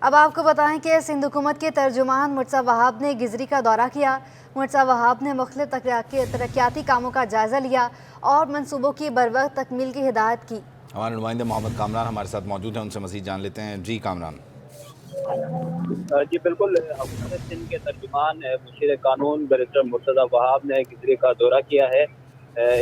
اب آپ کو بتائیں کہ سندھ حکومت کے ترجمان مرتضی وہاب نے گزری کا دورہ کیا۔ مرتضی وہاب نے مختلف ترقیاتی کاموں کا جائزہ لیا اور منصوبوں کی بروقت تکمیل کی ہدایت کی۔ ہمارے نمائندے محمد کامران ہمارے ساتھ موجود ہیں، ان سے مزید جان لیتے ہیں۔ جی کامران۔ جی بالکل، حکومت سندھ کے ترجمان مشیر قانون بیرسٹر مرتضی وہاب نے گزری کا دورہ کیا ہے۔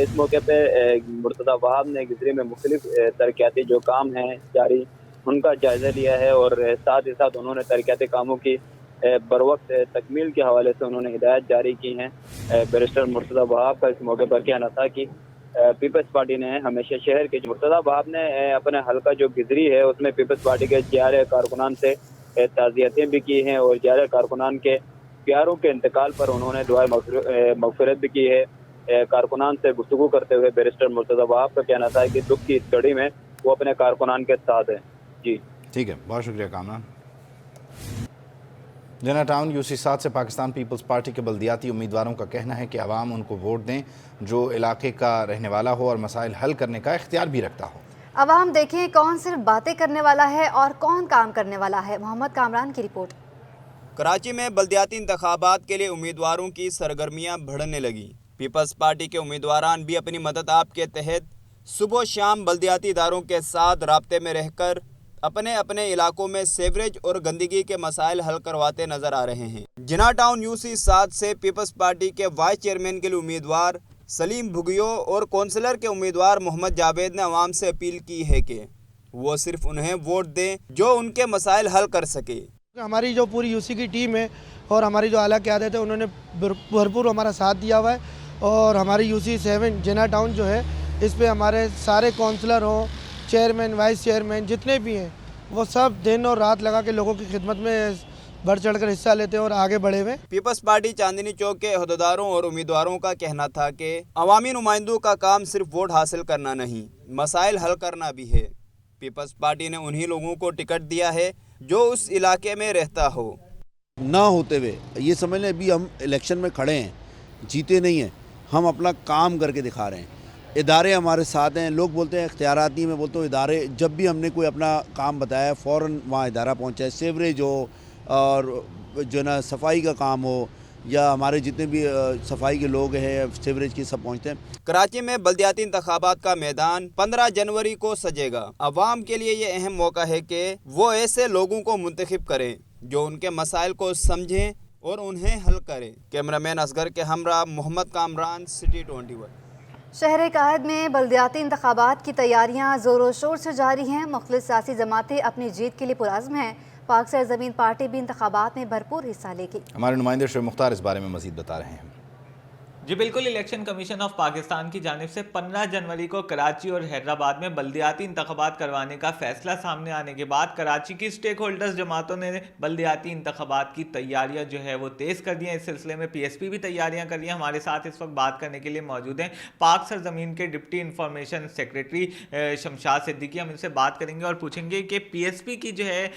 اس موقع پہ مرتضی وہاب نے گزری میں مختلف ترقیاتی جو کام ہیں جاری ان کا جائزہ لیا ہے، اور ساتھ ہی ساتھ انہوں نے ترقیاتی کاموں کی بروقت تکمیل کے حوالے سے انہوں نے ہدایت جاری کی ہیں۔ بیرسٹر مرتضی وہاب کا اس موقع پر کہنا تھا کہ پیپلز پارٹی نے ہمیشہ شہر کے مرتضی وہاب نے اپنے حلقہ جو گزری ہے اس میں پیپلز پارٹی کے جارے کارکنان سے تعزیتیں بھی کی ہیں، اور جارے کارکنان کے پیاروں کے انتقال پر انہوں نے دعائے مغفرت بھی کی ہے۔ کارکنان سے گفتگو کرتے ہوئے بیرسٹر مرتضی وہاب کا کہنا تھا کہ دکھ کی اس گھڑی میں وہ اپنے کارکنان کے ساتھ ہیں۔ جی ٹھیک ہے، بہت شکریہ کامران۔ جنا ٹاؤن UC7 سے پاکستان پیپلز پارٹی کے بلدیاتی امیدواروں کا کہنا ہے کہ عوام ان کو ووٹ دیں جو علاقے کا رہنے والا ہو اور مسائل حل کرنے کا اختیار بھی رکھتا ہو۔ عوام دیکھیں کون صرف باتیں کرنے والا ہے اور کون کام کرنے والا ہے۔ محمد کامران کی رپورٹ۔ کراچی میں بلدیاتی انتخابات کے لیے امیدواروں کی سرگرمیاں بڑھنے لگیں۔ پیپلز پارٹی کے امیدواران بھی اپنی مدد آپ کے تحت صبح و شام بلدیاتی اداروں کے ساتھ رابطے میں رہ کر اپنے اپنے علاقوں میں سیوریج اور گندگی کے مسائل حل کرواتے نظر آ رہے ہیں۔ جنا ٹاؤن UC7 سے پیپلز پارٹی کے وائس چیئرمین کے لیے امیدوار سلیم بھگیو اور کونسلر کے امیدوار محمد جاوید نے عوام سے اپیل کی ہے کہ وہ صرف انہیں ووٹ دیں جو ان کے مسائل حل کر سکے۔ ہماری جو پوری UC کی ٹیم ہے اور ہماری جو اعلیٰ قیادت ہے انہوں نے بھرپور ہمارا ساتھ دیا ہوا ہے، اور ہماری UC7 جنا ٹاؤن جو ہے اس پہ ہمارے سارے کونسلر ہوں، چیئرمین، وائس چیئرمین جتنے بھی ہیں وہ سب دن اور رات لگا کے لوگوں کی خدمت میں بڑھ چڑھ کر حصہ لیتے ہیں اور آگے بڑھے ہوئے۔ پیپلز پارٹی چاندنی چوک کے عہدیداروں اور امیدواروں کا کہنا تھا کہ عوامی نمائندوں کا کام صرف ووٹ حاصل کرنا نہیں، مسائل حل کرنا بھی ہے۔ پیپلز پارٹی نے انہی لوگوں کو ٹکٹ دیا ہے جو اس علاقے میں رہتا ہو۔ نہ ہوتے ہوئے یہ سمجھ لیں ابھی ہم الیکشن میں کھڑے ہیں، جیتے نہیں ہیں، ہم اپنا کام کر کے دکھا رہے ہیں۔ ادارے ہمارے ساتھ ہیں، لوگ بولتے ہیں اختیارات نہیں، میں بولتا ہوں ادارے جب بھی ہم نے کوئی اپنا کام بتایا فوراً وہاں ادارہ پہنچا ہے، سیوریج ہو اور جو نا صفائی کا کام ہو یا ہمارے جتنے بھی صفائی کے لوگ ہیں سیوریج کی سب پہنچتے ہیں۔ کراچی میں بلدیاتی انتخابات کا میدان 15 جنوری کو سجے گا۔ عوام کے لیے یہ اہم موقع ہے کہ وہ ایسے لوگوں کو منتخب کریں جو ان کے مسائل کو سمجھیں اور انہیں حل کریں۔ کیمرامین اصغر کے ہمراہ محمد کامران، سٹی 21۔ شہر قائد میں بلدیاتی انتخابات کی تیاریاں زور و شور سے جاری ہیں۔ مختلف سیاسی جماعتیں اپنی جیت کے لیے پرعزم ہیں۔ پاک سرزمین پارٹی بھی انتخابات میں بھرپور حصہ لے گی۔ ہمارے نمائندے شعیب مختار اس بارے میں مزید بتا رہے ہیں۔ جی بالکل، الیکشن کمیشن آف پاکستان کی جانب سے 15 جنوری کو کراچی اور حیدرآباد میں بلدیاتی انتخابات کروانے کا فیصلہ سامنے آنے کے بعد کراچی کی سٹیک ہولڈرز جماعتوں نے بلدیاتی انتخابات کی تیاریاں جو ہے وہ تیز کر دی ہیں۔ اس سلسلے میں PSP بھی تیاریاں کر رہی ہیں۔ ہمارے ساتھ اس وقت بات کرنے کے لیے موجود ہیں پاک سرزمین کے deputy information secretary Shamshad Siddiqui. ہم ان سے بات کریں گے اور پوچھیں گے کہ PSP کی جو ہے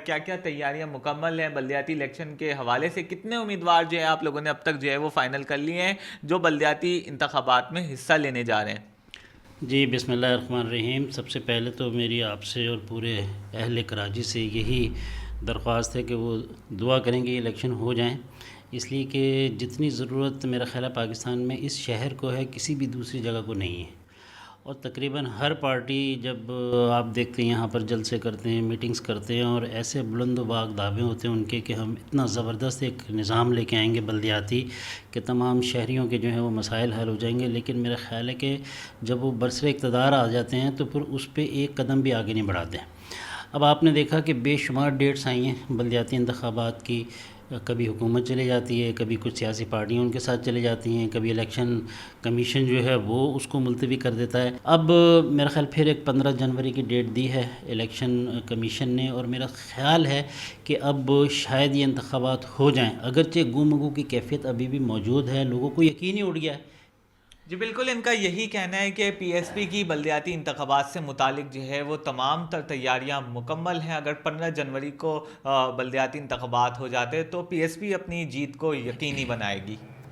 کیا کیا تیاریاں مکمل ہیں بلدیاتی الیکشن کے حوالے سے، کتنے امیدوار جو ہے آپ لوگوں نے اب تک جو ہے وہ فائنل کر لیے ہیں جو بلدیاتی انتخابات میں حصہ لینے جا رہے ہیں؟ جی بسم اللہ الرحمن الرحیم۔ سب سے پہلے تو میری آپ سے اور پورے اہل کراچی سے یہی درخواست ہے کہ وہ دعا کریں کہ الیکشن ہو جائیں، اس لیے کہ جتنی ضرورت میرا خیال ہے پاکستان میں اس شہر کو ہے کسی بھی دوسری جگہ کو نہیں ہے، اور تقریباً ہر پارٹی جب آپ دیکھتے ہیں یہاں پر جلسے کرتے ہیں، میٹنگز کرتے ہیں، اور ایسے بلند و باغ دعوے ہوتے ہیں ان کے کہ ہم اتنا زبردست ایک نظام لے کے آئیں گے بلدیاتی کہ تمام شہریوں کے جو ہیں وہ مسائل حل ہو جائیں گے، لیکن میرا خیال ہے کہ جب وہ برسر اقتدار آ جاتے ہیں تو پھر اس پہ ایک قدم بھی آگے نہیں بڑھاتے ہیں۔ اب آپ نے دیکھا کہ بے شمار ڈیٹس آئی ہیں بلدیاتی انتخابات کی، کبھی حکومت چلے جاتی ہے، کبھی کچھ سیاسی پارٹیاں ان کے ساتھ چلے جاتی ہیں، کبھی الیکشن کمیشن جو ہے وہ اس کو ملتوی کر دیتا ہے۔ اب میرا خیال پھر ایک 15 جنوری کی ڈیٹ دی ہے الیکشن کمیشن نے، اور میرا خیال ہے کہ اب شاید یہ انتخابات ہو جائیں، اگرچہ گو مگو کی کیفیت ابھی بھی موجود ہے، لوگوں کو یقین ہی اڑ گیا ہے۔ جی بالکل، ان کا یہی کہنا ہے کہ PSP کی بلدیاتی انتخابات سے متعلق جو ہے وہ تمام تر تیاریاں مکمل ہیں۔ اگر 15 جنوری کو بلدیاتی انتخابات ہو جاتے تو PSP اپنی جیت کو یقینی بنائے گی۔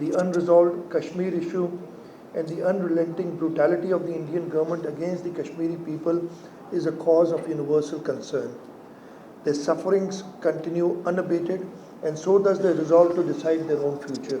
The unresolved Kashmir issue and the unrelenting brutality of the Indian government against the Kashmiri people is a cause of universal concern. Their sufferings continue unabated and so does their resolve to decide their own future.